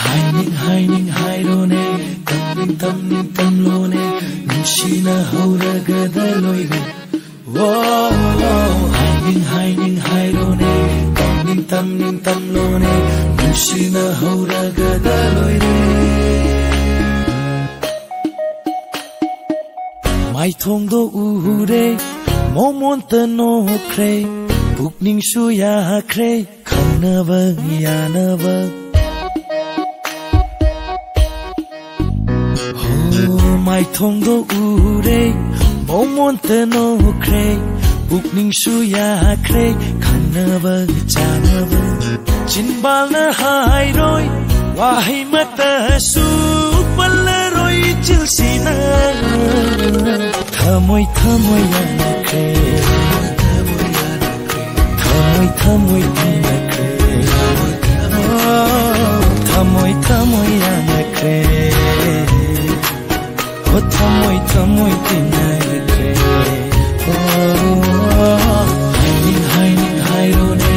Hiding, hiding, hidone, tamning, tamlone, nushina hauraga daloire. Whoa, hiding, hiding, hidone, tamning, tamlone, nushina hauraga daloire. Mai thong do uhure, momon tano kre, pukning shuya kre, kanava yanava. Mai thong do ure, momon tano kre, pukning shuya kre, kanava janava. Chinbal na hai roi, wahi mata su palaroi chilsina. Thamoy thamoy yana kre, thamoy tina kre, thamoy thamoy yana kre. Oh, thamoy tinai kre. Oh, hiding, hiding, hidone,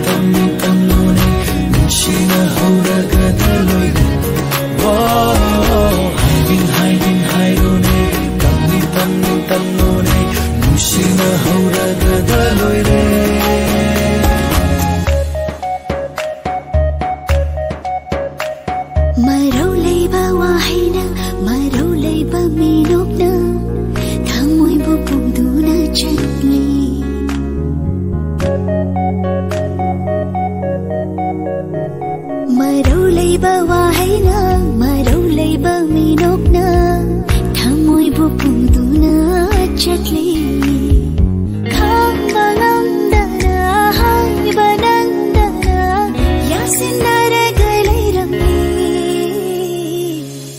tamning, tamlone, nushina hauraga daloire. Oh, hiding, hiding, hidone, tamning, tamlone, nushina hauraga daloire. Marau leiba wahina, marau leiba minokna, thamoy bupugduna chatli. Marau leiba wahina, marau leiba minokna, thamoy bupugduna chatli. Khambalamdana, haibanandana, yasinara galai ramli.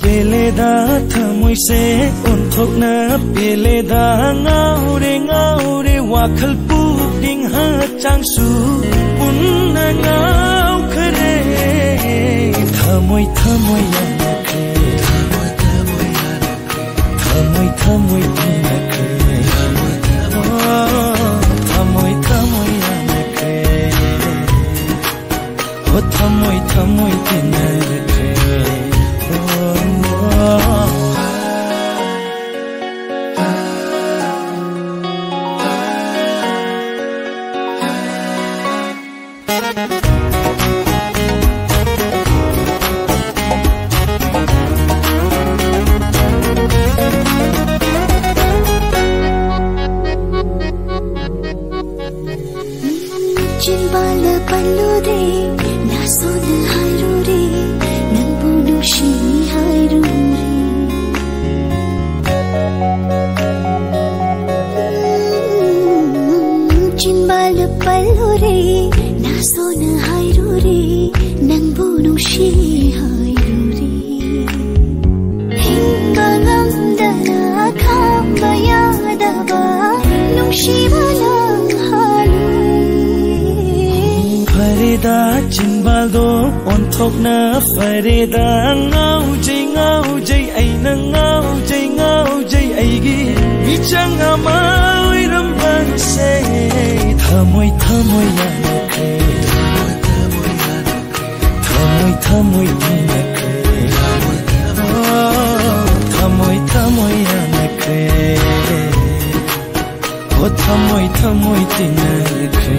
Peleda thamoy se onthokna peleda ngaure wakhal pukding ha changsu punna ngau khare. Thamoy yana kre, thamoy tina kre. Thamoy yana kre. Oh, thamoy tina kre. Chinbal pallu de, nasod hairu re, nangbu nushi hairu re. Chinbal pallu re, nasod hairu re, nangbu nushi hairu re. Hingalamdana khambayadava, nushi balang halu. Farida chinbal do onthokna farida ngau jai aina ngau jai aigi bichang amai ramban se. Thamoy yana kre, thamoy tina kre. Thamoy yana kre. Oh, thamoy tina kre.